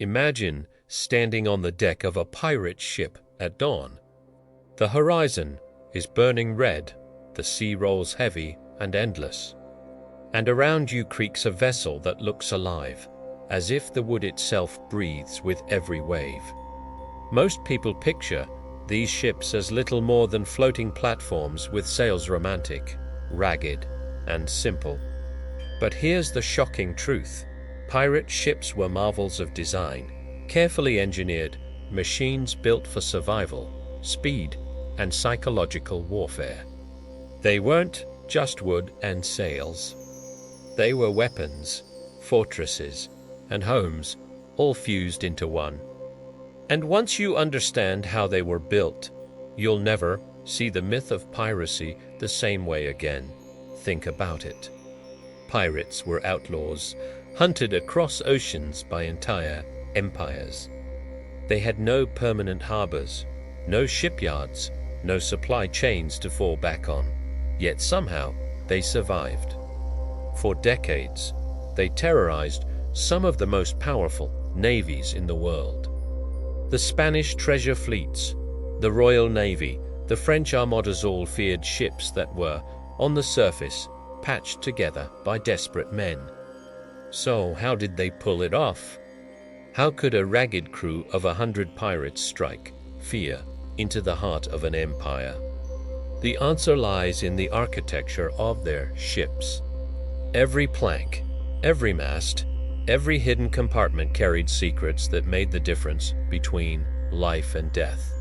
Imagine standing on the deck of a pirate ship at dawn. The horizon is burning red, the sea rolls heavy and endless, and around you creaks a vessel that looks alive, as if the wood itself breathes with every wave. Most people picture these ships as little more than floating platforms with sails, romantic, ragged, and simple. But here's the shocking truth. Pirate ships were marvels of design, carefully engineered, machines built for survival, speed, and psychological warfare. They weren't just wood and sails. They were weapons, fortresses, and homes, all fused into one. And once you understand how they were built, you'll never see the myth of piracy the same way again. Think about it. Pirates were outlaws, hunted across oceans by entire empires. They had no permanent harbors, no shipyards, no supply chains to fall back on. Yet somehow they survived. For decades, they terrorized some of the most powerful navies in the world. The Spanish treasure fleets, the Royal Navy, the French armadas all feared ships that were, on the surface, patched together by desperate men. So how did they pull it off? How could a ragged crew of 100 pirates strike fear into the heart of an empire? The answer lies in the architecture of their ships. Every plank, every mast, every hidden compartment carried secrets that made the difference between life and death.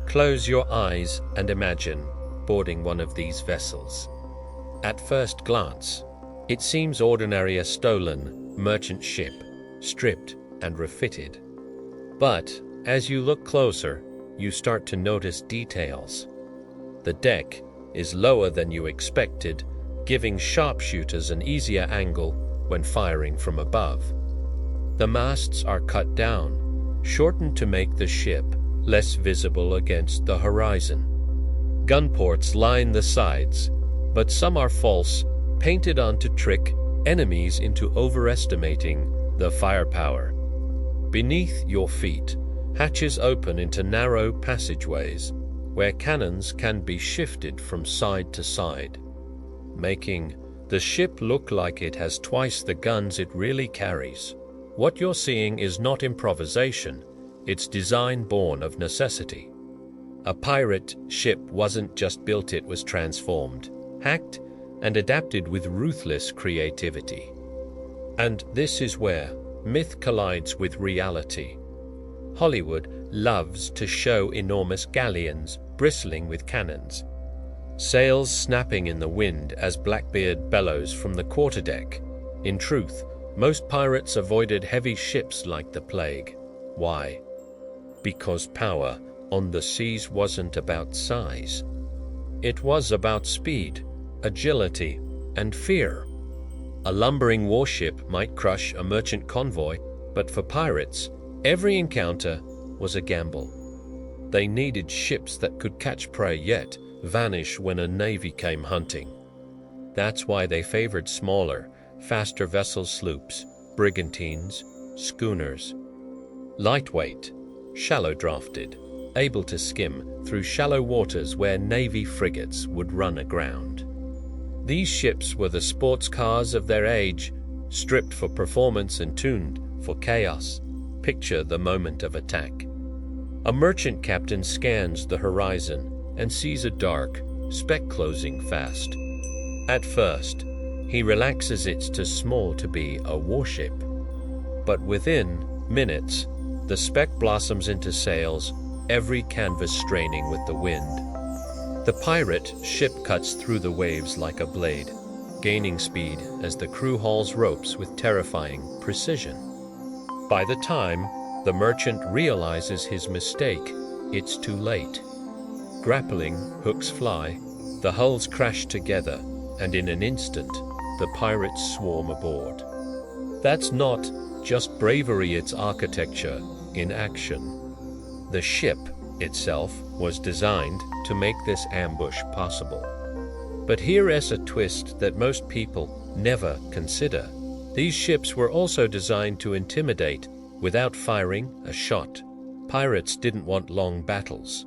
Close your eyes and imagine boarding one of these vessels. At first glance, it seems ordinary, a stolen merchant ship, stripped and refitted. But as you look closer, you start to notice details. The deck is lower than you expected, giving sharpshooters an easier angle when firing from above. The masts are cut down, shortened to make the ship less visible against the horizon. Gun ports line the sides, but some are false, painted on to trick enemies into overestimating the firepower. Beneath your feet, hatches open into narrow passageways where cannons can be shifted from side to side, making the ship look like it has twice the guns it really carries. What you're seeing is not improvisation, it's design born of necessity. A pirate ship wasn't just built, it was transformed, hacked, and adapted with ruthless creativity. And this is where myth collides with reality. Hollywood loves to show enormous galleons bristling with cannons, sails snapping in the wind as Blackbeard bellows from the quarterdeck. In truth, most pirates avoided heavy ships like the plague. Why? Because power on the seas wasn't about size. It was about speed, agility, and fear. A lumbering warship might crush a merchant convoy, but for pirates, every encounter was a gamble. They needed ships that could catch prey yet vanish when a navy came hunting. That's why they favored smaller, faster vessels, sloops, brigantines, schooners. Lightweight, shallow-drafted, able to skim through shallow waters where navy frigates would run aground. These ships were the sports cars of their age, stripped for performance and tuned for chaos. Picture the moment of attack. A merchant captain scans the horizon and sees a dark speck closing fast. At first, he relaxes. It's too small to be a warship. But within minutes, the speck blossoms into sails, every canvas straining with the wind. The pirate ship cuts through the waves like a blade, gaining speed as the crew hauls ropes with terrifying precision. By the time the merchant realizes his mistake, it's too late. Grappling hooks fly, the hulls crash together, and in an instant, the pirates swarm aboard. That's not just bravery, it's architecture in action. The ship itself was designed to make this ambush possible. But here is a twist that most people never consider. These ships were also designed to intimidate Without firing a shot, pirates didn't want long battles.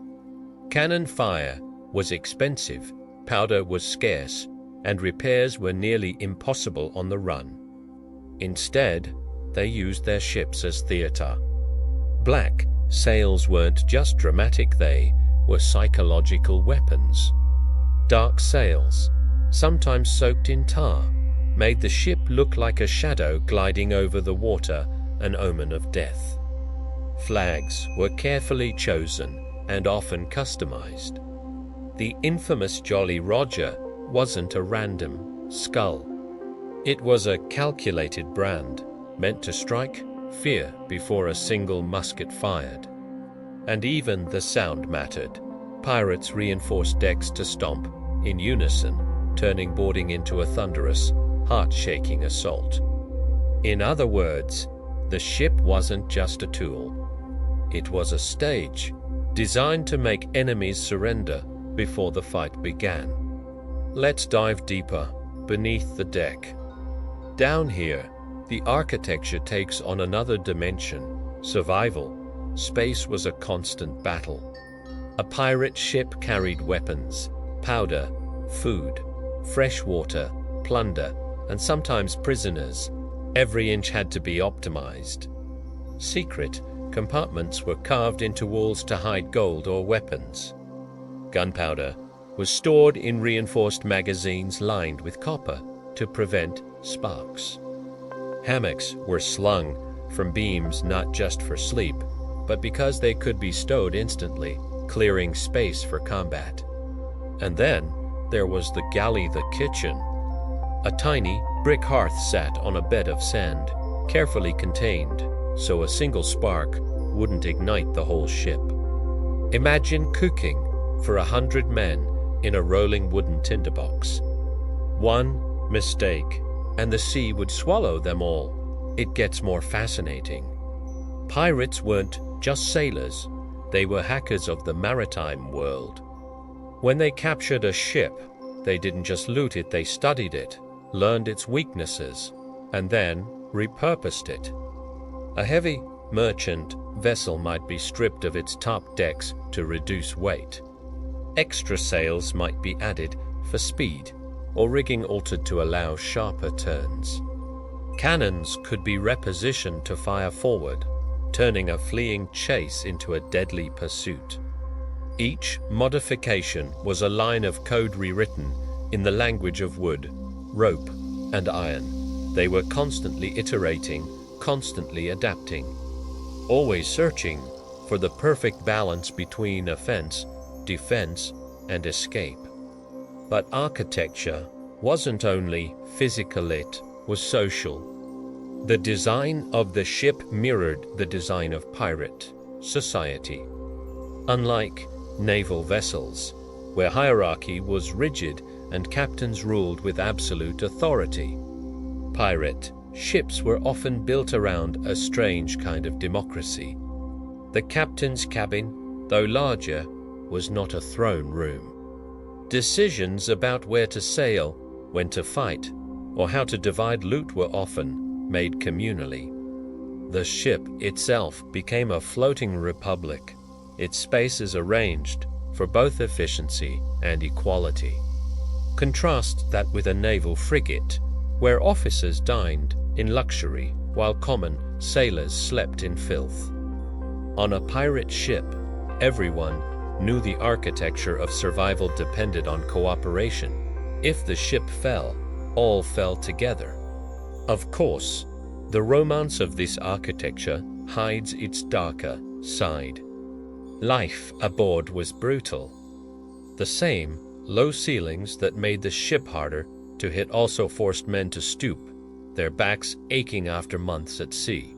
Cannon fire was expensive, powder was scarce, and repairs were nearly impossible on the run. Instead, they used their ships as theater. Black sails weren't just dramatic, they were psychological weapons. Dark sails, sometimes soaked in tar, made the ship look like a shadow gliding over the water, an omen of death. Flags were carefully chosen and often customized. The infamous Jolly Roger wasn't a random skull. It was a calculated brand, meant to strike fear before a single musket fired. And even the sound mattered. Pirates reinforced decks to stomp, in unison, turning boarding into a thunderous, heart-shaking assault. In other words, the ship wasn't just a tool. It was a stage, designed to make enemies surrender before the fight began. Let's dive deeper, beneath the deck. Down here, the architecture takes on another dimension. Survival. Space was a constant battle. A pirate ship carried weapons, powder, food, fresh water, plunder, and sometimes prisoners. Every inch had to be optimized. Secret compartments were carved into walls to hide gold or weapons. Gunpowder was stored in reinforced magazines lined with copper to prevent sparks. Hammocks were slung from beams not just for sleep, but because they could be stowed instantly, clearing space for combat. And then there was the galley, the kitchen. A tiny brick hearth sat on a bed of sand, carefully contained, so a single spark wouldn't ignite the whole ship. Imagine cooking for 100 men in a rolling wooden tinderbox. One mistake, and the sea would swallow them all. It gets more fascinating. Pirates weren't just sailors, they were hackers of the maritime world. When they captured a ship, they didn't just loot it, they studied it, learned its weaknesses, and then repurposed it. A heavy merchant vessel might be stripped of its top decks to reduce weight. Extra sails might be added for speed, or rigging altered to allow sharper turns. Cannons could be repositioned to fire forward, turning a fleeing chase into a deadly pursuit. Each modification was a line of code rewritten in the language of wood, rope, and iron. They were constantly iterating, constantly adapting, always searching for the perfect balance between offense, defense, and escape. But architecture wasn't only physical, it was social. The design of the ship mirrored the design of pirate society. Unlike naval vessels, where hierarchy was rigid and captains ruled with absolute authority, pirate ships were often built around a strange kind of democracy. The captain's cabin, though larger, was not a throne room. Decisions about where to sail, when to fight, or how to divide loot were often made communally. The ship itself became a floating republic, its spaces arranged for both efficiency and equality. Contrast that with a naval frigate, where officers dined in luxury while common sailors slept in filth. On a pirate ship, everyone knew the architecture of survival depended on cooperation. If the ship fell, all fell together. Of course, the romance of this architecture hides its darker side. Life aboard was brutal. The same low ceilings that made the ship harder to hit also forced men to stoop, their backs aching after months at sea.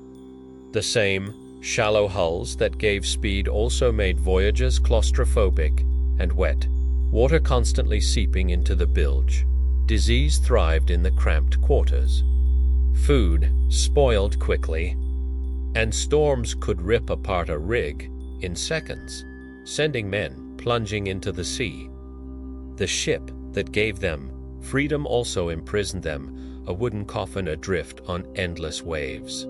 The same shallow hulls that gave speed also made voyages claustrophobic and wet, water constantly seeping into the bilge. Disease thrived in the cramped quarters. Food spoiled quickly, and storms could rip apart a rig in seconds, sending men plunging into the sea. The ship that gave them freedom also imprisoned them, a wooden coffin adrift on endless waves.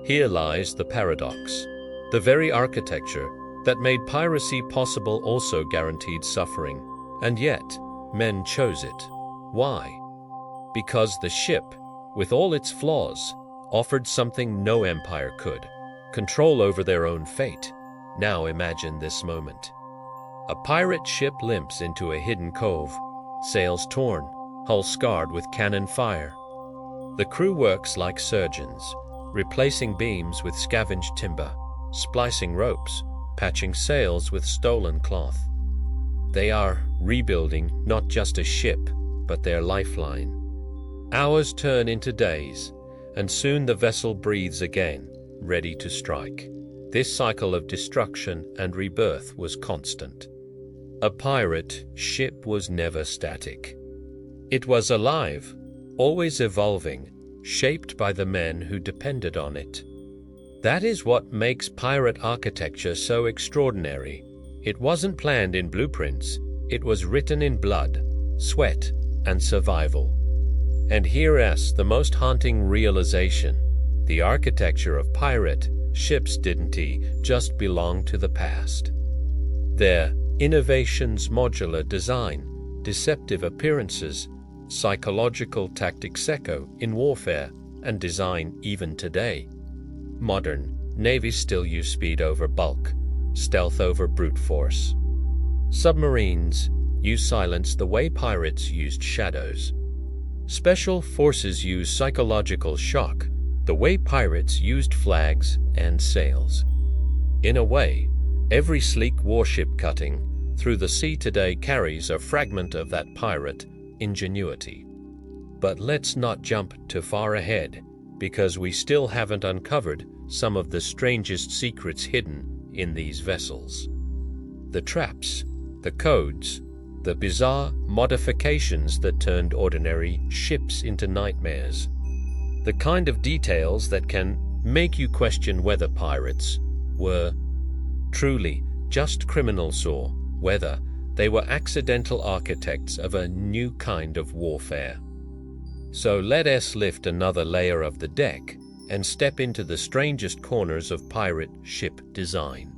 Here lies the paradox. The very architecture that made piracy possible also guaranteed suffering, and yet men chose it. Why? Because the ship, with all its flaws, offered something no empire could: control over their own fate. Now imagine this moment. A pirate ship limps into a hidden cove, sails torn, hull scarred with cannon fire. The crew works like surgeons, replacing beams with scavenged timber, splicing ropes, patching sails with stolen cloth. They are rebuilding not just a ship, but their lifeline. Hours turn into days, and soon the vessel breathes again, ready to strike. This cycle of destruction and rebirth was constant. A pirate ship was never static. It was alive, always evolving, shaped by the men who depended on it. That is what makes pirate architecture so extraordinary. It wasn't planned in blueprints, it was written in blood, sweat, and survival. And here's the most haunting realization: the architecture of pirate ships didn't just belong to the past. Their innovations, modular design, deceptive appearances, psychological tactics echo in warfare and design even today. Modern navies still use speed over bulk, stealth over brute force. Submarines use silence the way pirates used shadows. Special forces use psychological shock the way pirates used flags and sails. In a way, every sleek warship cutting through the sea today carries a fragment of that pirate ingenuity. But let's not jump too far ahead, because we still haven't uncovered some of the strangest secrets hidden in these vessels. The traps, the codes, the bizarre modifications that turned ordinary ships into nightmares. The kind of details that can make you question whether pirates were truly just criminals or whether they were accidental architects of a new kind of warfare. So let us lift another layer of the deck and step into the strangest corners of pirate ship design.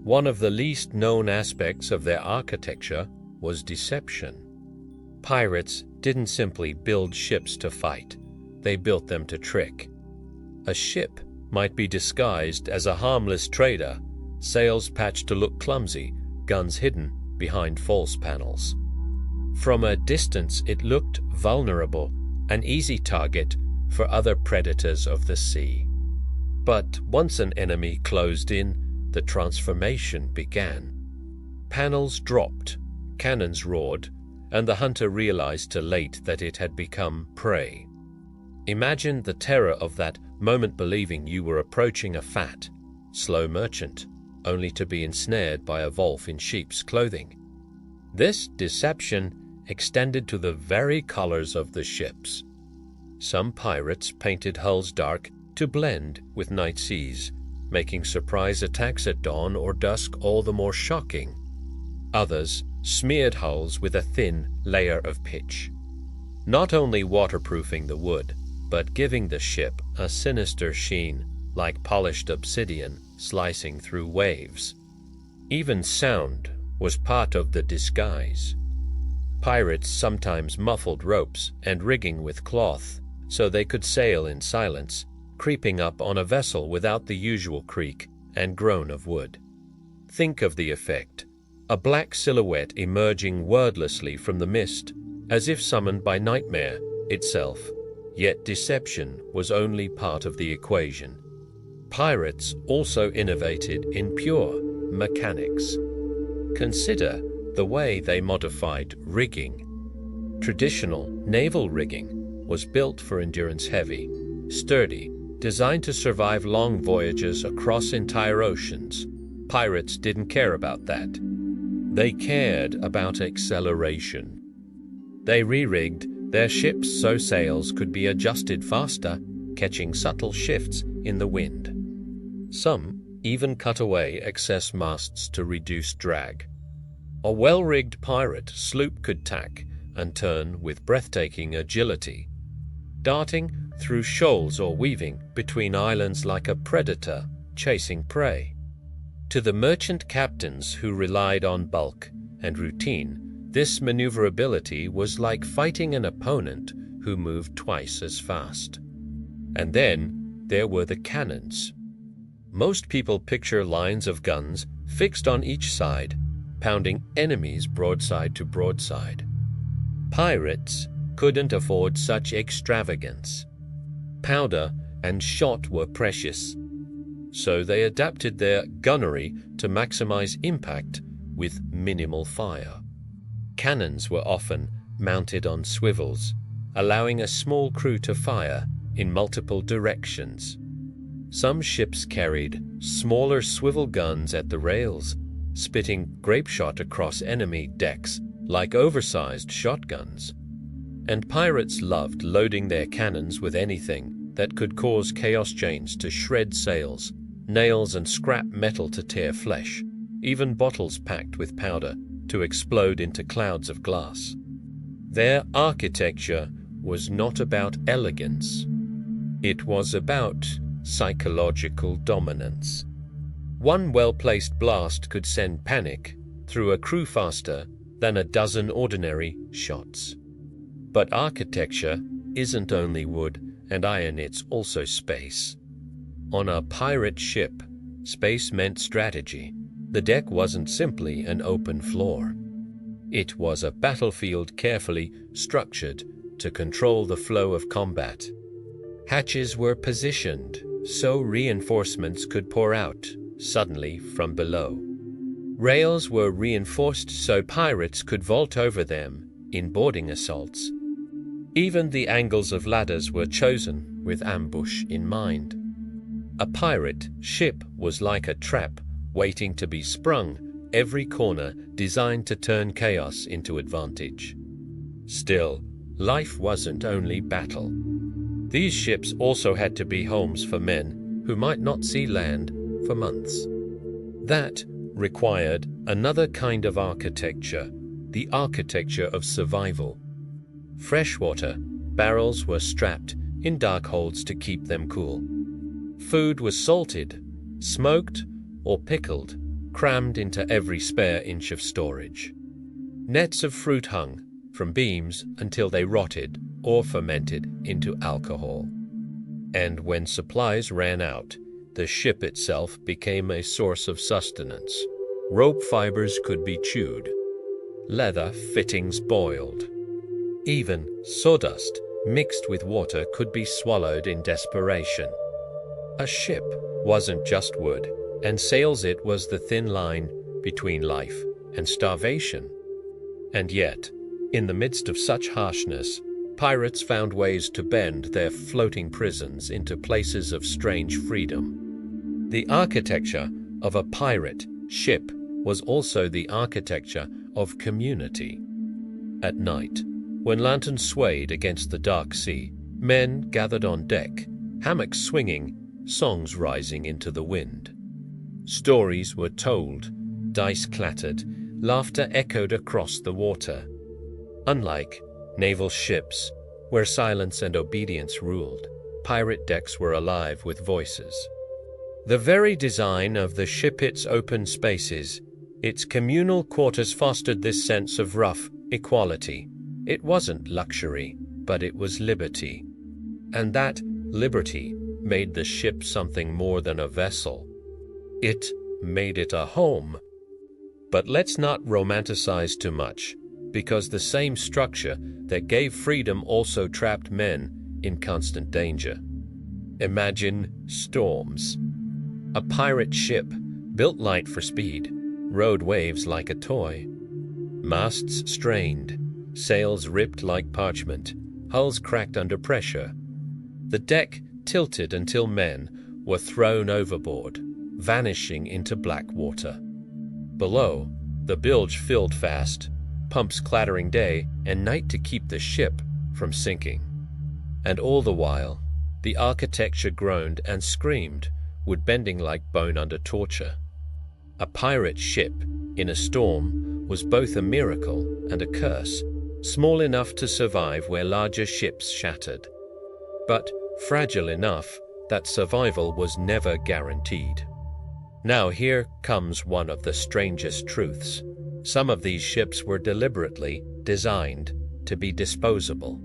One of the least known aspects of their architecture was deception. Pirates didn't simply build ships to fight, they built them to trick. A ship might be disguised as a harmless trader, sails patched to look clumsy, guns hidden behind false panels. From a distance it looked vulnerable, an easy target for other predators of the sea. But once an enemy closed in, the transformation began. Panels dropped, cannons roared, and the hunter realized too late that it had become prey. Imagine the terror of that moment, believing you were approaching a fat, slow merchant, only to be ensnared by a wolf in sheep's clothing. This deception extended to the very colors of the ships. Some pirates painted hulls dark to blend with night seas, making surprise attacks at dawn or dusk all the more shocking. Others smeared hulls with a thin layer of pitch, not only waterproofing the wood, but giving the ship a sinister sheen, like polished obsidian slicing through waves. Even sound was part of the disguise. Pirates sometimes muffled ropes and rigging with cloth so they could sail in silence, creeping up on a vessel without the usual creak and groan of wood. Think of the effect: a black silhouette emerging wordlessly from the mist, as if summoned by nightmare itself. Yet deception was only part of the equation. Pirates also innovated in pure mechanics. Consider the way they modified rigging. Traditional naval rigging was built for endurance, heavy, sturdy, designed to survive long voyages across entire oceans. Pirates didn't care about that. They cared about acceleration. They re-rigged their ships so sails could be adjusted faster, catching subtle shifts in the wind. Some even cut away excess masts to reduce drag. A well-rigged pirate sloop could tack and turn with breathtaking agility. darting through shoals or weaving between islands like a predator chasing prey. To the merchant captains who relied on bulk and routine, this maneuverability was like fighting an opponent who moved twice as fast. And then there were the cannons. Most people picture lines of guns fixed on each side, pounding enemies broadside to broadside. Pirates couldn't afford such extravagance. Powder and shot were precious, so they adapted their gunnery to maximize impact with minimal fire. Cannons were often mounted on swivels, allowing a small crew to fire in multiple directions. Some ships carried smaller swivel guns at the rails, spitting grape shot across enemy decks like oversized shotguns. And pirates loved loading their cannons with anything that could cause chaos chains to shred sails, nails and scrap metal to tear flesh, even bottles packed with powder to explode into clouds of glass. Their architecture was not about elegance. It was about psychological dominance. One well-placed blast could send panic through a crew faster than a dozen ordinary shots. But architecture isn't only wood and iron, it's also space. On a pirate ship, space meant strategy. The deck wasn't simply an open floor. It was a battlefield carefully structured to control the flow of combat. Hatches were positioned so reinforcements could pour out suddenly from below. Rails were reinforced so pirates could vault over them in boarding assaults. Even the angles of ladders were chosen with ambush in mind. A pirate ship was like a trap waiting to be sprung, every corner designed to turn chaos into advantage. Still, life wasn't only battle. These ships also had to be homes for men who might not see land for months. That required another kind of architecture, the architecture of survival. Freshwater barrels were strapped in dark holds to keep them cool. Food was salted, smoked, or pickled, crammed into every spare inch of storage. Nets of fruit hung from beams until they rotted or fermented into alcohol. And when supplies ran out, the ship itself became a source of sustenance. Rope fibers could be chewed, leather fittings boiled. Even sawdust mixed with water could be swallowed in desperation. A ship wasn't just wood, and sails it was the thin line between life and starvation. And yet, in the midst of such harshness, pirates found ways to bend their floating prisons into places of strange freedom. The architecture of a pirate ship was also the architecture of community. At night, when lanterns swayed against the dark sea, men gathered on deck, hammocks swinging, songs rising into the wind. Stories were told, dice clattered, laughter echoed across the water. Unlike naval ships, where silence and obedience ruled, pirate decks were alive with voices. The very design of the ship, its open spaces, its communal quarters fostered this sense of rough equality. It wasn't luxury, but it was liberty. And that liberty made the ship something more than a vessel. It made it a home. But let's not romanticize too much, because the same structure that gave freedom also trapped men in constant danger. Imagine storms. A pirate ship, built light for speed, rode waves like a toy. Masts strained, sails ripped like parchment, hulls cracked under pressure. The deck tilted until men were thrown overboard, vanishing into black water. Below, the bilge filled fast, pumps clattering day and night to keep the ship from sinking. And all the while, the architecture groaned and screamed, wood bending like bone under torture. A pirate ship in a storm was both a miracle and a curse, small enough to survive where larger ships shattered. but fragile enough that survival was never guaranteed. Now here comes one of the strangest truths. Some of these ships were deliberately designed to be disposable.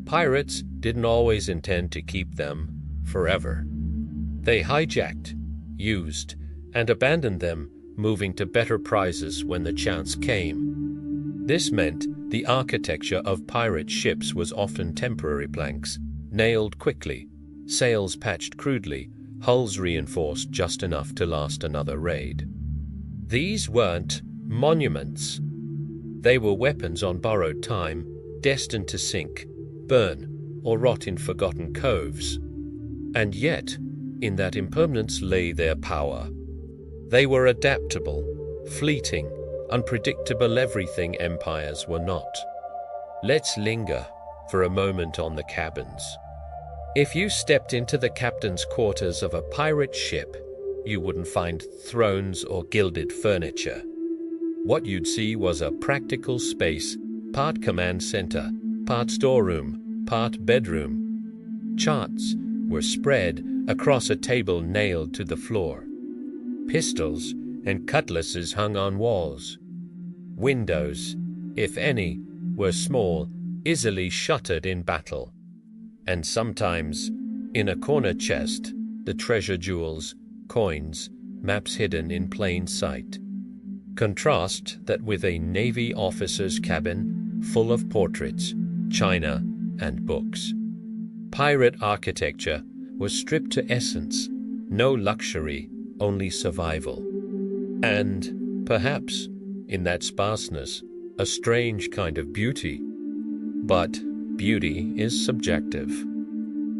Pirates didn't always intend to keep them forever. They hijacked, used, and abandoned them, moving to better prizes when the chance came. This meant the architecture of pirate ships was often temporary planks, nailed quickly, sails patched crudely, hulls reinforced just enough to last another raid. These weren't monuments. They were weapons on borrowed time, destined to sink, burn, or rot in forgotten coves. And yet, in that impermanence lay their power. They were adaptable, fleeting, unpredictable, everything empires were not. Let's linger for a moment on the cabins. If you stepped into the captain's quarters of a pirate ship, you wouldn't find thrones or gilded furniture. What you'd see was a practical space, part command center, part storeroom, part bedroom. Charts were spread across a table nailed to the floor. Pistols and cutlasses hung on walls. Windows, if any, were small, easily shuttered in battle. And sometimes, in a corner chest, the treasure jewels, coins, maps hidden in plain sight. Contrast that with a Navy officer's cabin full of portraits, china, and books. Pirate architecture was stripped to essence, no luxury, only survival. And, perhaps, in that sparseness, a strange kind of beauty. But beauty is subjective.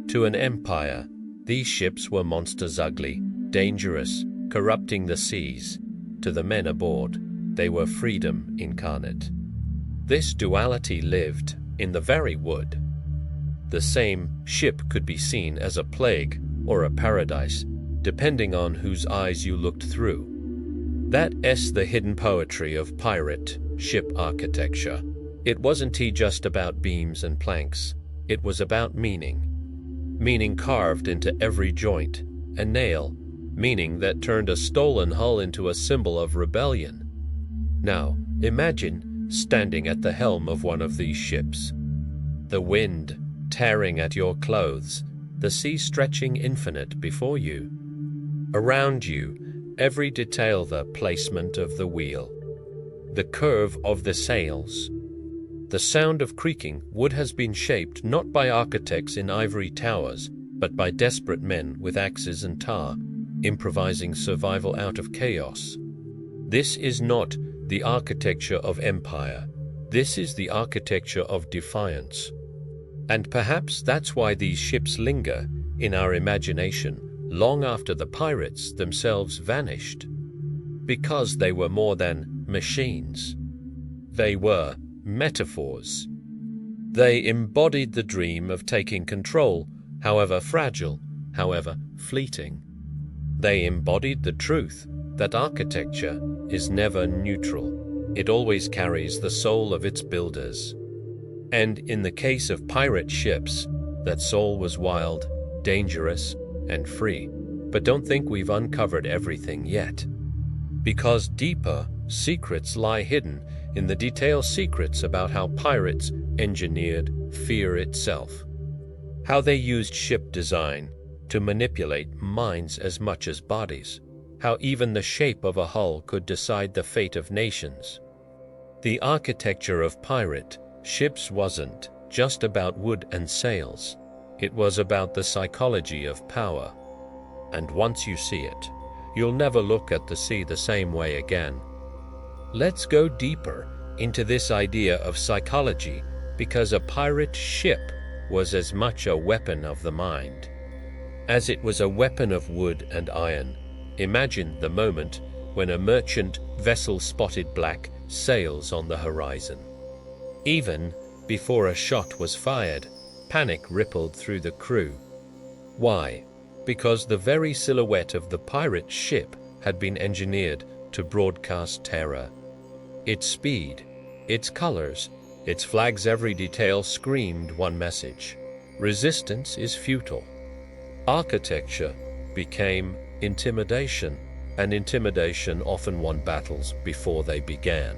To an empire, these ships were monsters, ugly, dangerous, corrupting the seas. To the men aboard, they were freedom incarnate. This duality lived in the very wood. The same ship could be seen as a plague or a paradise, depending on whose eyes you looked through. That's the hidden poetry of pirate ship architecture. It wasn't just about beams and planks. It was about meaning. Meaning carved into every joint and nail, meaning that turned a stolen hull into a symbol of rebellion. Now, imagine standing at the helm of one of these ships. The wind tearing at your clothes, the sea stretching infinite before you. Around you, every detail, the placement of the wheel, the curve of the sails. The sound of creaking wood has been shaped not by architects in ivory towers, but by desperate men with axes and tar, improvising survival out of chaos. This is not the architecture of empire. This is the architecture of defiance. And perhaps that's why these ships linger in our imagination long after the pirates themselves vanished. Because they were more than machines. They were metaphors. They embodied the dream of taking control, however fragile, however fleeting. They embodied the truth that architecture is never neutral. It always carries the soul of its builders. And in the case of pirate ships, that soul was wild, dangerous, and free. But don't think we've uncovered everything yet. Because deeper secrets lie hidden in the detailed secrets about how pirates engineered fear itself. How they used ship design to manipulate minds as much as bodies. How even the shape of a hull could decide the fate of nations. The architecture of pirate ships wasn't just about wood and sails. It was about the psychology of power. And once you see it, you'll never look at the sea the same way again. Let's go deeper into this idea of psychology, because a pirate ship was as much a weapon of the mind as it was a weapon of wood and iron. Imagine the moment when a merchant vessel spotted black sails on the horizon. Even before a shot was fired, panic rippled through the crew. Why? Because the very silhouette of the pirate ship had been engineered to broadcast terror. Its speed, its colors, its flags, every detail screamed one message. resistance is futile. Architecture became intimidation, and intimidation often won battles before they began.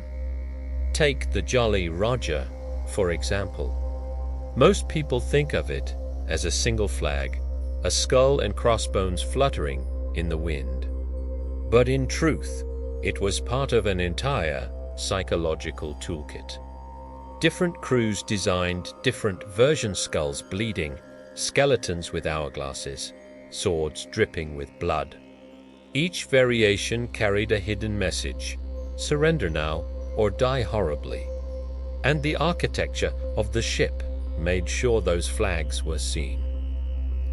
Take the Jolly Roger, for example. Most people think of it as a single flag, a skull and crossbones fluttering in the wind. But in truth, it was part of an entire psychological toolkit. Different crews designed different version skulls bleeding, skeletons with hourglasses, swords dripping with blood. Each variation carried a hidden message: surrender now or die horribly. And the architecture of the ship made sure those flags were seen.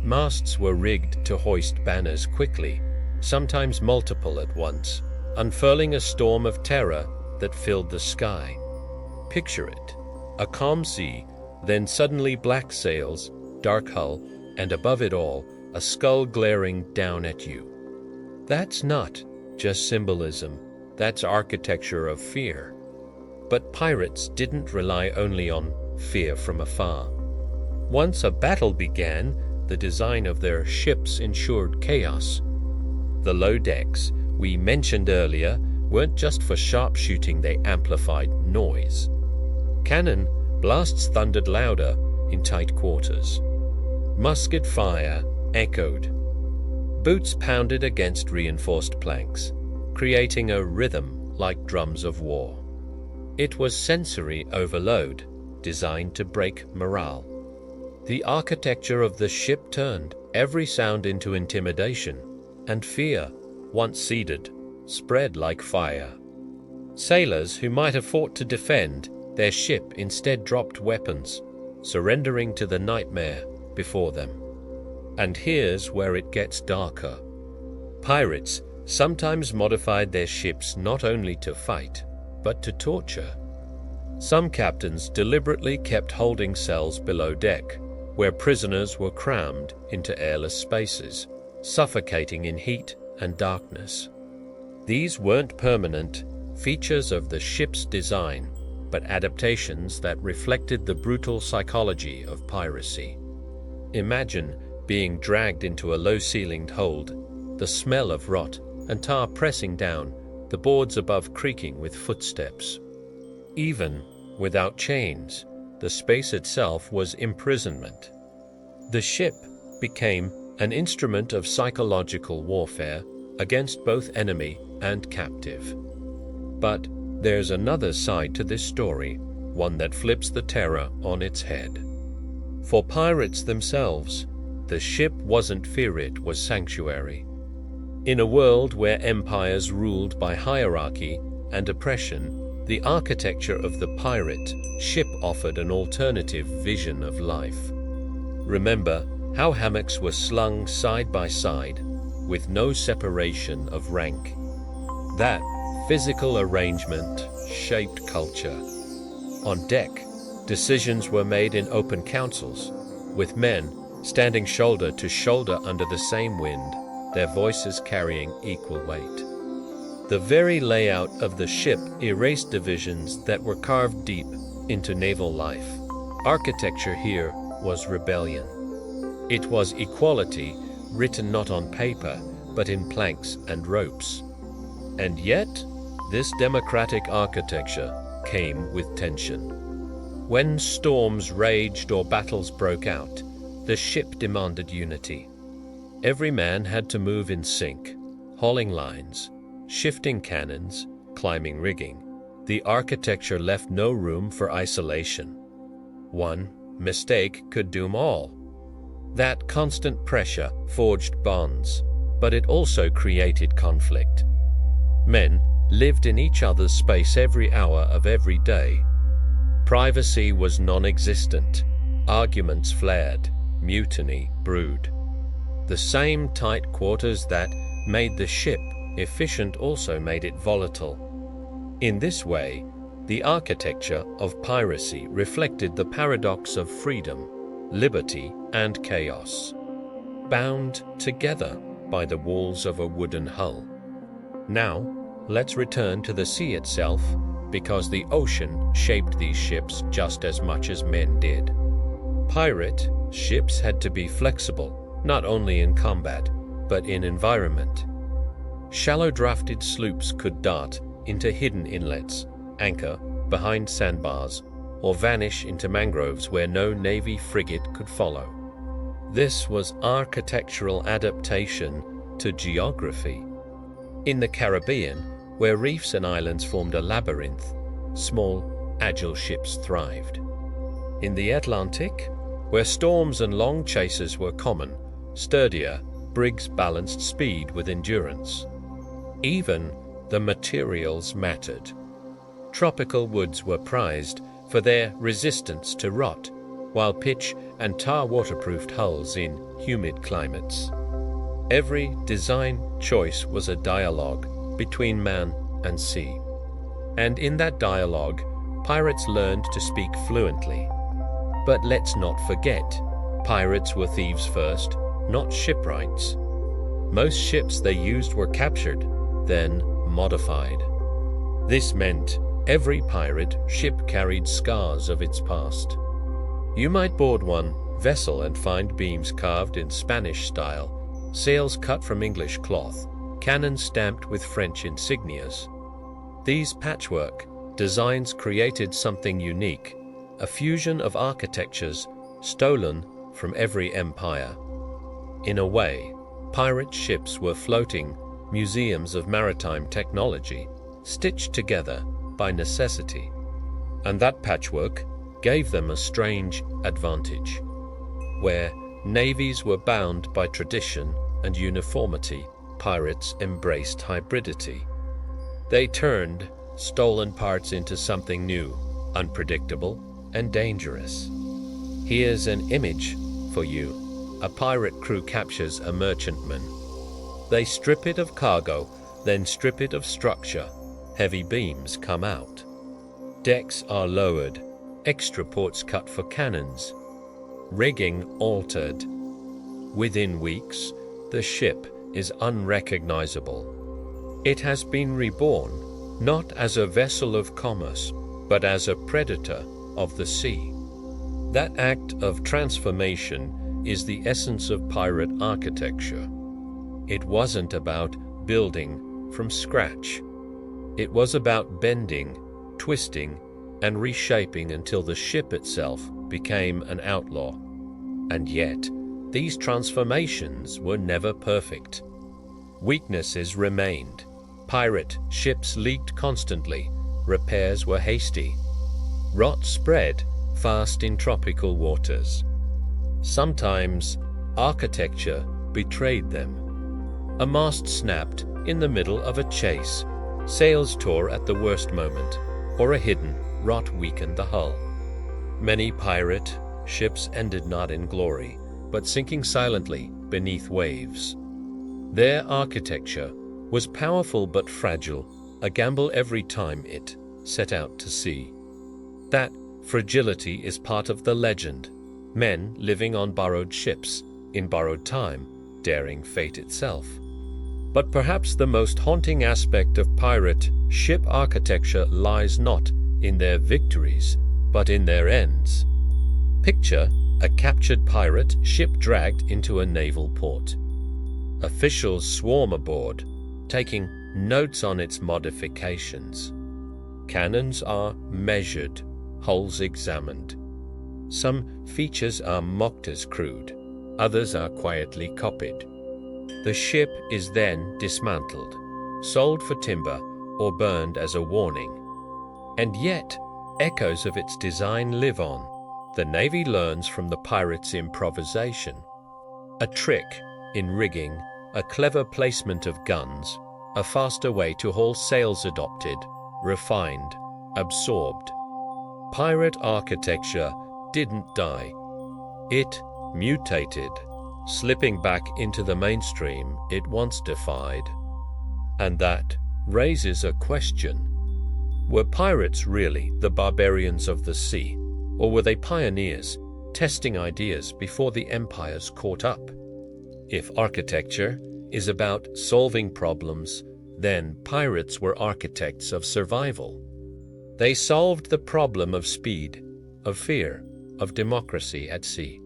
Masts were rigged to hoist banners quickly, sometimes multiple at once, unfurling a storm of terror that filled the sky. Picture it: a calm sea, then suddenly black sails, dark hull, and above it all, a skull glaring down at you. That's not just symbolism, that's architecture of fear. But pirates didn't rely only on fear from afar. Once a battle began, the design of their ships ensured chaos. The low decks we mentioned earlier weren't just for sharpshooting, they amplified noise. Cannon blasts thundered louder in tight quarters. Musket fire echoed. Boots pounded against reinforced planks, creating a rhythm like drums of war. It was sensory overload, designed to break morale. The architecture of the ship turned every sound into intimidation, and fear, once seeded, spread like fire. Sailors who might have fought to defend their ship instead dropped weapons, surrendering to the nightmare before them. And here's where it gets darker. Pirates sometimes modified their ships not only to fight, but to torture. Some captains deliberately kept holding cells below deck, where prisoners were crammed into airless spaces, suffocating in heat and darkness. These weren't permanent features of the ship's design, but adaptations that reflected the brutal psychology of piracy. Imagine being dragged into a low-ceilinged hold, the smell of rot and tar pressing down, the boards above creaking with footsteps. Even without chains, the space itself was imprisonment. The ship became an instrument of psychological warfare against both enemy and captive. But there's another side to this story, one that flips the terror on its head. For pirates themselves, the ship wasn't fear, it was sanctuary. In a world where empires ruled by hierarchy and oppression, the architecture of the pirate ship offered an alternative vision of life. Remember how hammocks were slung side by side, with no separation of rank. That physical arrangement shaped culture. On deck, decisions were made in open councils, with men standing shoulder to shoulder under the same wind, their voices carrying equal weight. The very layout of the ship erased divisions that were carved deep into naval life. Architecture here was rebellion. It was equality written not on paper, but in planks and ropes. And yet, this democratic architecture came with tension. When storms raged or battles broke out, the ship demanded unity. Every man had to move in sync, hauling lines, shifting cannons, climbing rigging. The architecture left no room for isolation. One mistake could doom all. That constant pressure forged bonds, but it also created conflict. Men lived in each other's space every hour of every day. Privacy was non-existent. Arguments flared. Mutiny brewed. The same tight quarters that made the ship efficient also made it volatile. In this way, the architecture of piracy reflected the paradox of freedom, liberty, and chaos, bound together by the walls of a wooden hull. Now, let's return to the sea itself, because the ocean shaped these ships just as much as men did. Pirate ships had to be flexible, not only in combat, but in environment. Shallow-drafted sloops could dart into hidden inlets, anchor behind sandbars, or vanish into mangroves where no Navy frigate could follow. This was architectural adaptation to geography. In the Caribbean, where reefs and islands formed a labyrinth, small, agile ships thrived. In the Atlantic, where storms and long chases were common, sturdier brigs balanced speed with endurance. Even the materials mattered. Tropical woods were prized for their resistance to rot, while pitch and tar waterproofed hulls in humid climates. Every design choice was a dialogue between man and sea. And in that dialogue, pirates learned to speak fluently. But let's not forget, pirates were thieves first, not shipwrights. Most ships they used were captured, then modified. This meant every pirate ship carried scars of its past. You might board one vessel and find beams carved in Spanish style, sails cut from English cloth, cannons stamped with French insignias. These patchwork designs created something unique, a fusion of architectures stolen from every empire. In a way, pirate ships were floating museums of maritime technology, stitched together by necessity. And that patchwork gave them a strange advantage. Where navies were bound by tradition and uniformity, pirates embraced hybridity. They turned stolen parts into something new, unpredictable, and dangerous. Here's an image for you. A pirate crew captures a merchantman. They strip it of cargo, then strip it of structure. Heavy beams come out. Decks are lowered, extra ports cut for cannons. Rigging altered. Within weeks, the ship is unrecognizable. It has been reborn, not as a vessel of commerce, but as a predator of the sea. That act of transformation is the essence of pirate architecture. It wasn't about building from scratch. It was about bending, twisting, and reshaping until the ship itself became an outlaw. And yet, these transformations were never perfect. Weaknesses remained. Pirate ships leaked constantly. Repairs were hasty. Rot spread fast in tropical waters. Sometimes architecture betrayed them. A mast snapped in the middle of a chase, sails tore at the worst moment, or a hidden rot weakened the hull. Many pirate ships ended not in glory, but sinking silently beneath waves. Their architecture was powerful but fragile, a gamble every time it set out to sea. That fragility is part of the legend. Men living on borrowed ships, in borrowed time, daring fate itself. But perhaps the most haunting aspect of pirate ship architecture lies not in their victories, but in their ends. Picture a captured pirate ship dragged into a naval port. Officials swarm aboard, taking notes on its modifications. Cannons are measured, hulls examined. Some features are mocked as crude, others are quietly copied. The ship is then dismantled, sold for timber, or burned as a warning. And yet, echoes of its design live on. The Navy learns from the pirates' improvisation. A trick in rigging, a clever placement of guns, a faster way to haul sails adopted, refined, absorbed. Pirate architecture didn't die. It mutated, slipping back into the mainstream it once defied. And that raises a question. Were pirates really the barbarians of the sea, or were they pioneers, testing ideas before the empires caught up? If architecture is about solving problems, then pirates were architects of survival. They solved the problem of speed, of fear, of democracy at sea.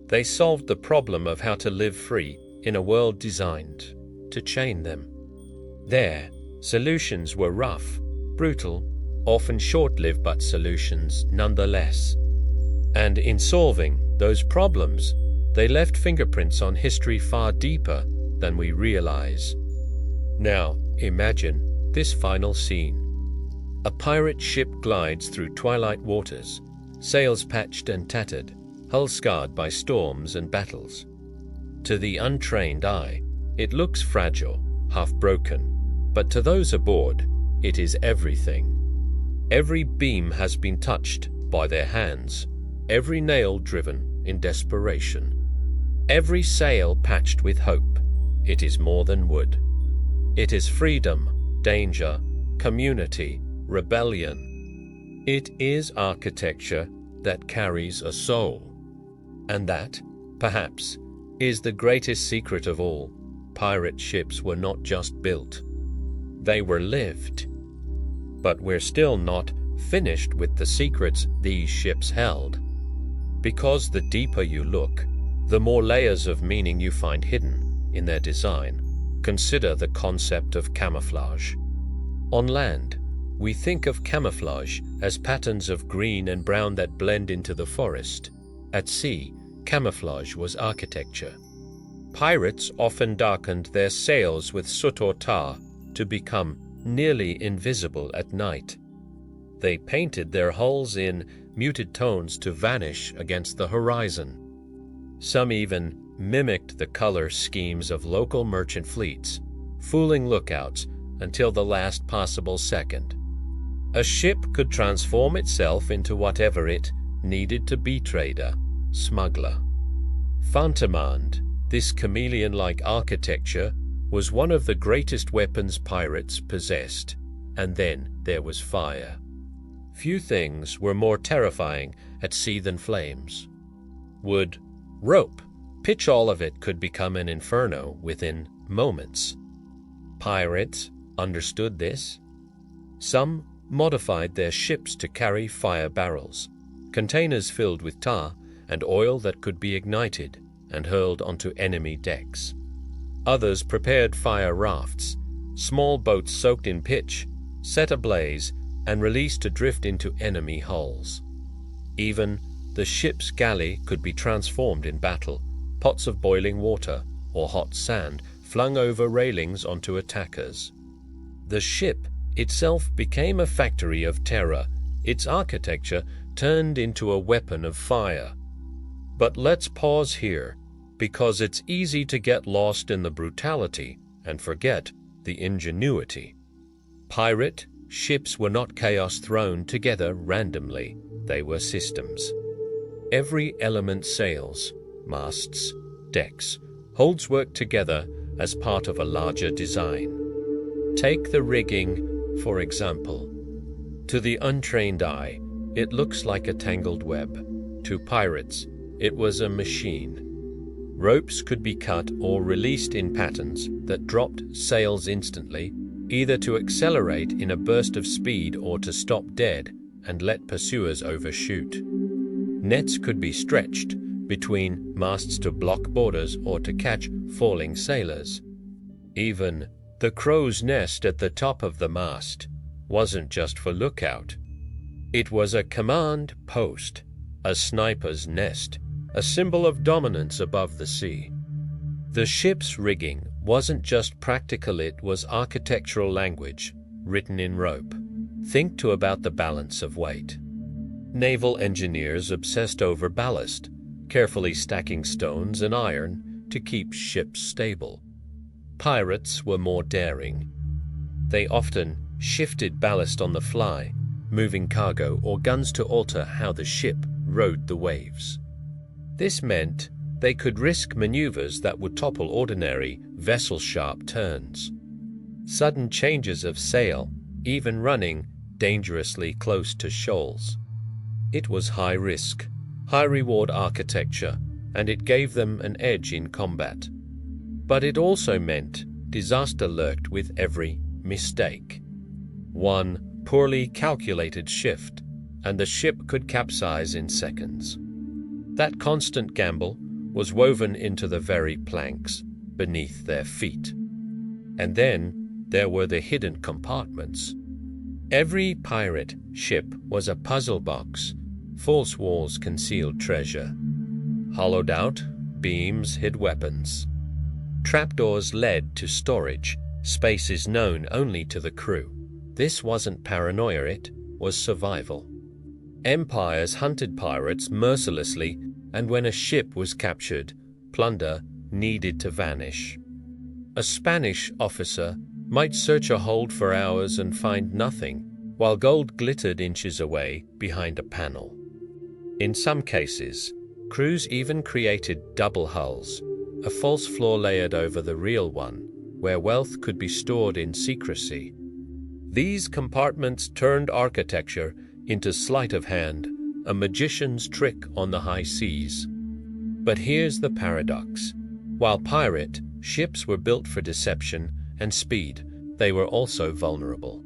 They solved the problem of how to live free in a world designed to chain them. Their solutions were rough, brutal, often short-lived, but solutions nonetheless. And in solving those problems, they left fingerprints on history far deeper than we realize. Now, imagine this final scene. A pirate ship glides through twilight waters, sails patched and tattered, hull scarred by storms and battles. To the untrained eye, it looks fragile, half broken, but to those aboard, it is everything. Every beam has been touched by their hands, every nail driven in desperation, every sail patched with hope. It is more than wood. It is freedom, danger, community, rebellion. It is architecture that carries a soul. And that, perhaps, is the greatest secret of all. Pirate ships were not just built. They were lived. But we're still not finished with the secrets these ships held. Because the deeper you look, the more layers of meaning you find hidden in their design. Consider the concept of camouflage. On land, we think of camouflage as patterns of green and brown that blend into the forest. At sea, camouflage was architecture. Pirates often darkened their sails with soot or tar to become nearly invisible at night. They painted their hulls in muted tones to vanish against the horizon. Some even mimicked the color schemes of local merchant fleets, fooling lookouts until the last possible second. A ship could transform itself into whatever it needed to be: trader, smuggler. Fantomand, this chameleon-like architecture, was one of the greatest weapons pirates possessed. And then there was fire. Few things were more terrifying at sea than flames. Wood, rope, pitch, all of it could become an inferno within moments. Pirates understood this. Some modified their ships to carry fire barrels, containers filled with tar and oil that could be ignited and hurled onto enemy decks. Others prepared fire rafts, small boats soaked in pitch, set ablaze, and released to drift into enemy hulls. Even the ship's galley could be transformed in battle, pots of boiling water or hot sand flung over railings onto attackers. The ship itself became a factory of terror, its architecture turned into a weapon of fire. But let's pause here, because it's easy to get lost in the brutality and forget the ingenuity. Pirate ships were not chaos thrown together randomly, they were systems. Every element, sails, masts, decks, holds work together as part of a larger design. Take the rigging, for example. To the untrained eye, it looks like a tangled web. To pirates, it was a machine. Ropes could be cut or released in patterns that dropped sails instantly, either to accelerate in a burst of speed or to stop dead and let pursuers overshoot. Nets could be stretched between masts to block boarders or to catch falling sailors. Even the crow's nest at the top of the mast wasn't just for lookout. It was a command post, a sniper's nest, a symbol of dominance above the sea. The ship's rigging wasn't just practical, it was architectural language written in rope. Think too about the balance of weight. Naval engineers obsessed over ballast, carefully stacking stones and iron to keep ships stable. Pirates were more daring. They often shifted ballast on the fly, moving cargo or guns to alter how the ship rode the waves. This meant they could risk maneuvers that would topple ordinary vessel-sharp turns. Sudden changes of sail, even running dangerously close to shoals. It was high-risk, high-reward architecture, and it gave them an edge in combat. But it also meant disaster lurked with every mistake. One poorly calculated shift, and the ship could capsize in seconds. That constant gamble was woven into the very planks beneath their feet. And then there were the hidden compartments. Every pirate ship was a puzzle box. False walls concealed treasure. Hollowed out beams hid weapons. Trapdoors led to storage, spaces known only to the crew. This wasn't paranoia, it was survival. Empires hunted pirates mercilessly, and when a ship was captured, plunder needed to vanish. A Spanish officer might search a hold for hours and find nothing, while gold glittered inches away behind a panel. In some cases, crews even created double hulls, a false floor layered over the real one, where wealth could be stored in secrecy. These compartments turned architecture into sleight of hand, a magician's trick on the high seas. But here's the paradox. While pirate ships were built for deception and speed, they were also vulnerable.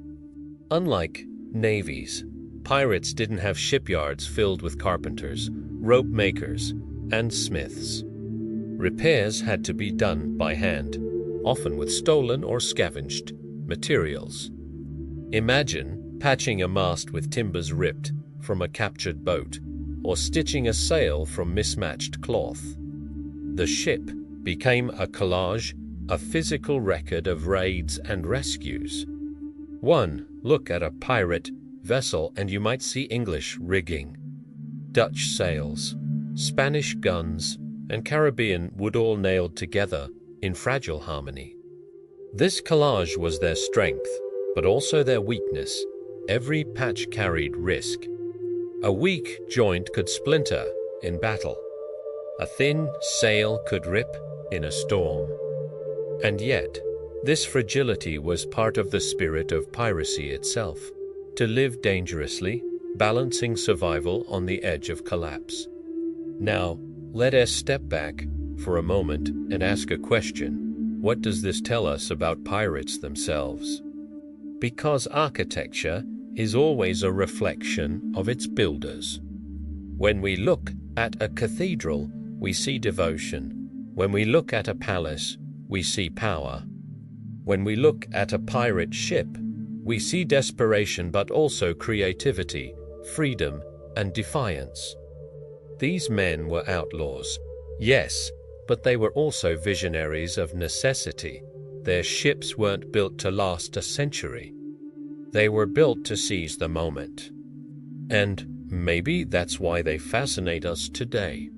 Unlike navies, pirates didn't have shipyards filled with carpenters, rope makers, and smiths. Repairs had to be done by hand, often with stolen or scavenged materials. Imagine patching a mast with timbers ripped from a captured boat, or stitching a sail from mismatched cloth. The ship became a collage, a physical record of raids and rescues. One look at a pirate vessel and you might see English rigging, Dutch sails, Spanish guns, and Caribbean wood all nailed together in fragile harmony. This collage was their strength, but also their weakness. Every patch carried risk. A weak joint could splinter in battle. A thin sail could rip in a storm. And yet, this fragility was part of the spirit of piracy itself, to live dangerously, balancing survival on the edge of collapse. Now, let us step back for a moment and ask a question. What does this tell us about pirates themselves? Because architecture is always a reflection of its builders. When we look at a cathedral, we see devotion. When we look at a palace, we see power. When we look at a pirate ship, we see desperation but also creativity, freedom, and defiance. These men were outlaws, yes, but they were also visionaries of necessity. Their ships weren't built to last a century. They were built to seize the moment. And maybe that's why they fascinate us today.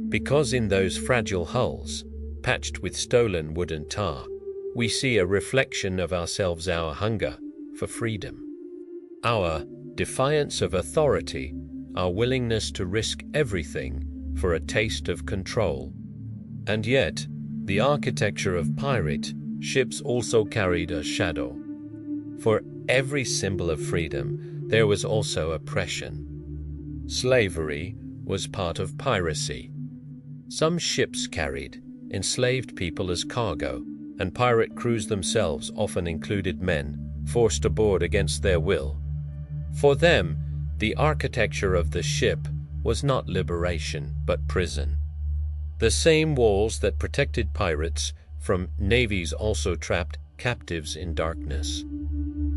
Because in those fragile hulls, patched with stolen wood and tar, we see a reflection of ourselves, our hunger for freedom, our defiance of authority, our willingness to risk everything for a taste of control. And yet, the architecture of pirate ships also carried a shadow. For every symbol of freedom, there was also oppression. Slavery was part of piracy. Some ships carried enslaved people as cargo, and pirate crews themselves often included men forced aboard against their will. For them, the architecture of the ship was not liberation, but prison. The same walls that protected pirates from navies also trapped captives in darkness.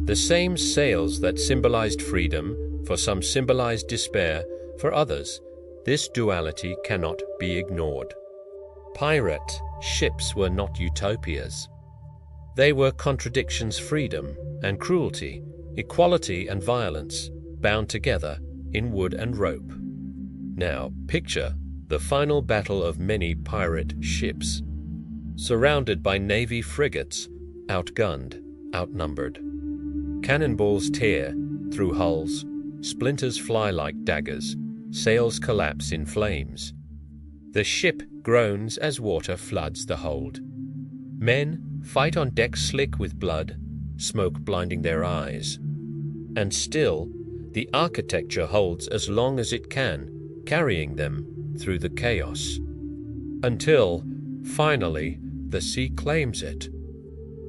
The same sails that symbolized freedom, for some symbolized despair, for others, this duality cannot be ignored. Pirate ships were not utopias. They were contradictions, freedom and cruelty, equality and violence, bound together in wood and rope. Now, picture the final battle of many pirate ships, surrounded by navy frigates, outgunned, outnumbered. Cannonballs tear through hulls, splinters fly like daggers, sails collapse in flames. The ship groans as water floods the hold. Men fight on decks slick with blood, smoke blinding their eyes. And still, the architecture holds as long as it can, carrying them through the chaos. Until, finally, the sea claims it.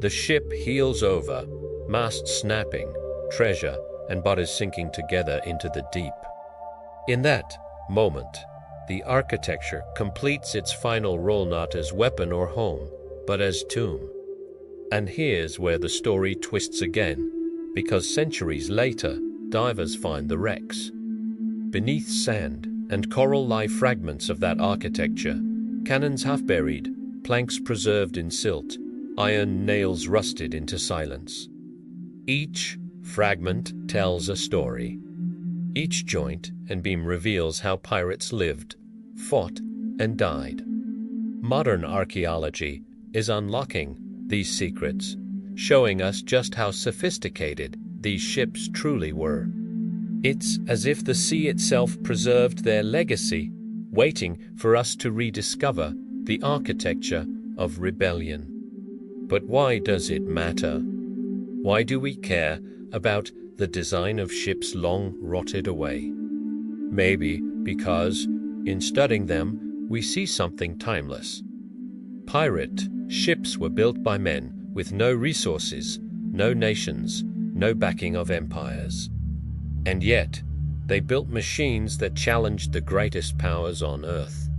The ship heels over, masts snapping, treasure and bodies sinking together into the deep. In that moment, the architecture completes its final role not as weapon or home, but as tomb. And here's where the story twists again, because centuries later, divers find the wrecks. Beneath sand and coral lie fragments of that architecture, cannons half buried, planks preserved in silt, iron nails rusted into silence. Each fragment tells a story. Each joint and beam reveals how pirates lived, fought, and died. Modern archaeology is unlocking these secrets, showing us just how sophisticated these ships truly were. It's as if the sea itself preserved their legacy, waiting for us to rediscover the architecture of rebellion. But why does it matter? Why do we care about the design of ships long rotted away? Maybe because, in studying them, we see something timeless. Pirate ships were built by men with no resources, no nations, no backing of empires. And yet, they built machines that challenged the greatest powers on Earth.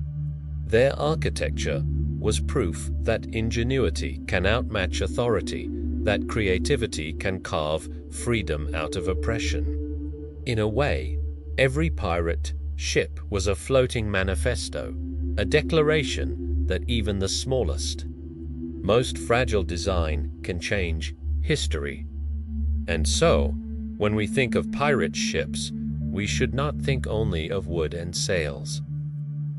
Their architecture was proof that ingenuity can outmatch authority, that creativity can carve freedom out of oppression. In a way, every pirate ship was a floating manifesto, a declaration that even the smallest, most fragile design can change history. And so, when we think of pirate ships, we should not think only of wood and sails.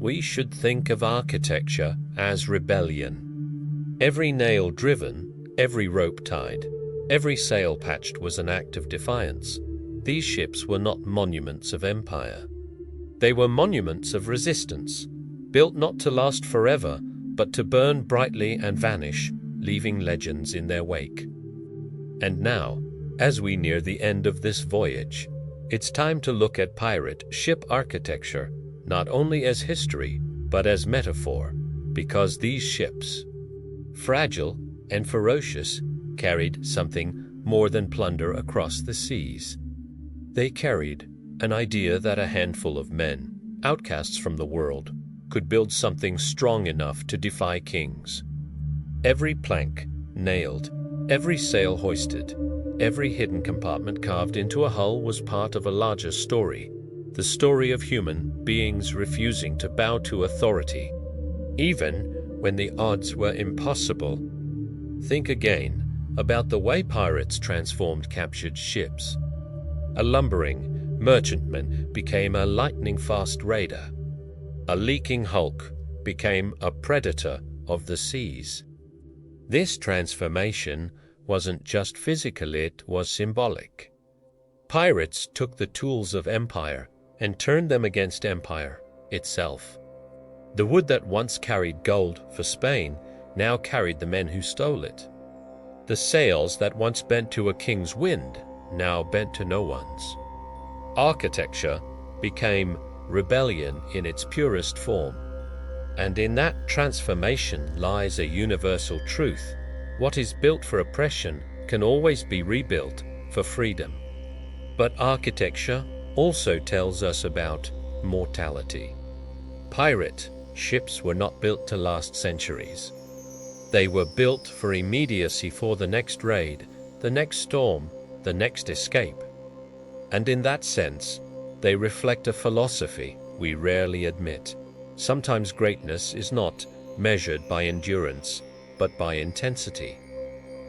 We should think of architecture as rebellion. Every nail driven, every rope tied, every sail patched was an act of defiance. These ships were not monuments of empire. They were monuments of resistance, built not to last forever, but to burn brightly and vanish, leaving legends in their wake. And now, as we near the end of this voyage, it's time to look at pirate ship architecture not only as history, but as metaphor, because these ships, fragile and ferocious, carried something more than plunder across the seas. They carried an idea that a handful of men, outcasts from the world, could build something strong enough to defy kings. Every plank nailed, every sail hoisted, every hidden compartment carved into a hull was part of a larger story, the story of human beings refusing to bow to authority, even when the odds were impossible. Think again about the way pirates transformed captured ships. A lumbering merchantman became a lightning-fast raider. A leaking hulk became a predator of the seas. This transformation wasn't just physical, it was symbolic. Pirates took the tools of empire and turned them against empire itself. The wood that once carried gold for Spain now carried the men who stole it. The sails that once bent to a king's wind now bent to no one's. Architecture became rebellion in its purest form. And in that transformation lies a universal truth. What is built for oppression can always be rebuilt for freedom. But architecture also tells us about mortality. Pirate ships were not built to last centuries. They were built for immediacy, for the next raid, the next storm, the next escape. And in that sense, they reflect a philosophy we rarely admit. Sometimes greatness is not measured by endurance, but by intensity.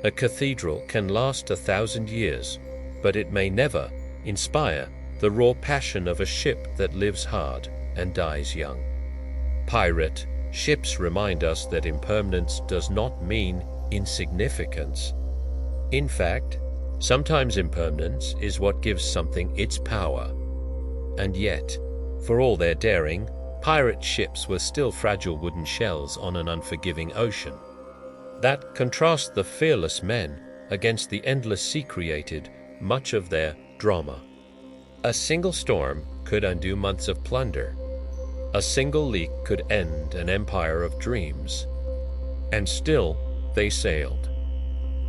A cathedral can last 1,000 years, but it may never inspire the raw passion of a ship that lives hard and dies young. Pirate ships remind us that impermanence does not mean insignificance. In fact, sometimes impermanence is what gives something its power. And yet, for all their daring, pirate ships were still fragile wooden shells on an unforgiving ocean. That contrasts the fearless men against the endless sea created much of their drama. A single storm could undo months of plunder. A single leak could end an empire of dreams. And still they sailed.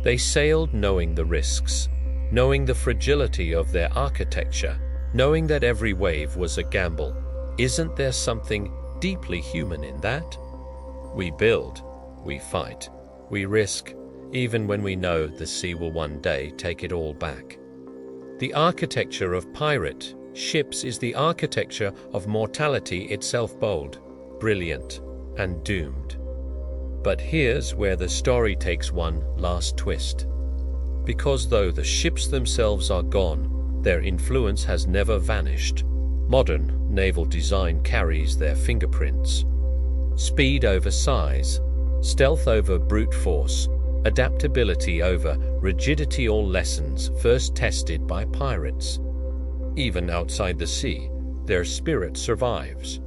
They sailed knowing the risks, knowing the fragility of their architecture, knowing that every wave was a gamble. Isn't there something deeply human in that? We build, we fight, we risk, even when we know the sea will one day take it all back. The architecture of pirate ships is the architecture of mortality itself, bold, brilliant, and doomed. But here's where the story takes one last twist. Because though the ships themselves are gone, their influence has never vanished. Modern naval design carries their fingerprints. Speed over size, stealth over brute force, adaptability over rigidity, all lessons first tested by pirates. Even outside the sea, their spirit survives.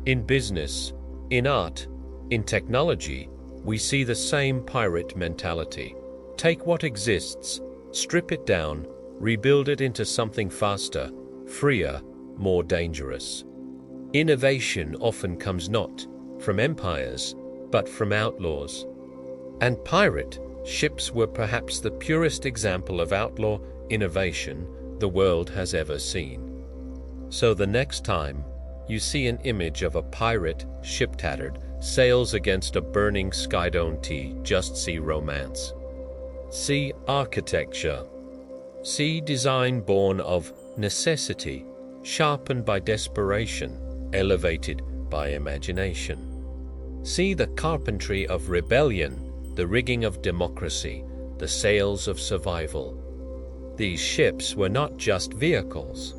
In business, in art, in technology, we see the same pirate mentality. Take what exists, strip it down, rebuild it into something faster, freer, more dangerous. Innovation often comes not from empires, but from outlaws. And pirate ships were perhaps the purest example of outlaw innovation the world has ever seen. So the next time you see an image of a pirate ship tattered, sails against a burning Skydome tea, just see romance. See architecture. See design born of necessity, sharpened by desperation, elevated by imagination. See the carpentry of rebellion, the rigging of democracy, the sails of survival. These ships were not just vehicles.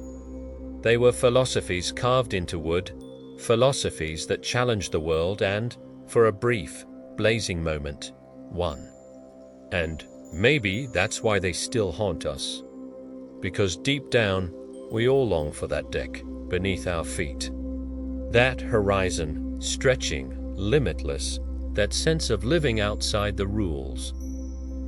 They were philosophies carved into wood, philosophies that challenged the world and, for a brief, blazing moment, won. And maybe that's why they still haunt us. Because deep down, we all long for that deck beneath our feet. That horizon, stretching, limitless, that sense of living outside the rules.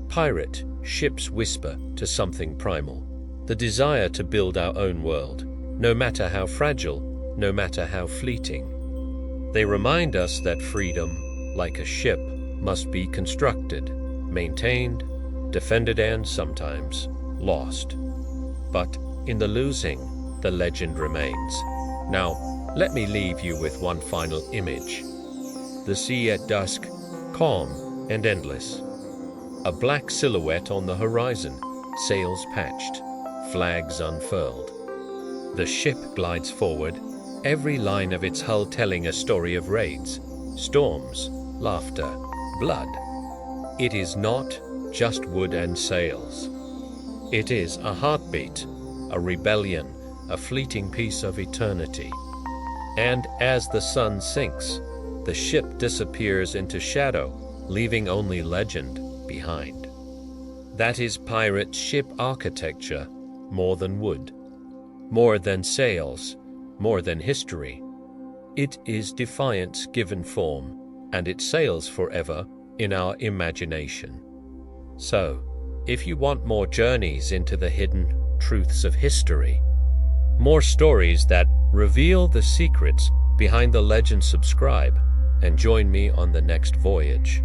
Pirate ships whisper to something primal, the desire to build our own world, no matter how fragile, no matter how fleeting. They remind us that freedom, like a ship, must be constructed, maintained, defended, and sometimes lost. But in the losing, the legend remains. Now, let me leave you with one final image. The sea at dusk, calm and endless. A black silhouette on the horizon, sails patched, flags unfurled. The ship glides forward, every line of its hull telling a story of raids, storms, laughter, blood. It is not just wood and sails. It is a heartbeat, a rebellion, a fleeting piece of eternity. And as the sun sinks, the ship disappears into shadow, leaving only legend behind. That is pirate ship architecture, more than wood, more than sails, more than history. It is defiance given form, and it sails forever in our imagination. So, if you want more journeys into the hidden truths of history, more stories that reveal the secrets behind the legend, subscribe and join me on the next voyage.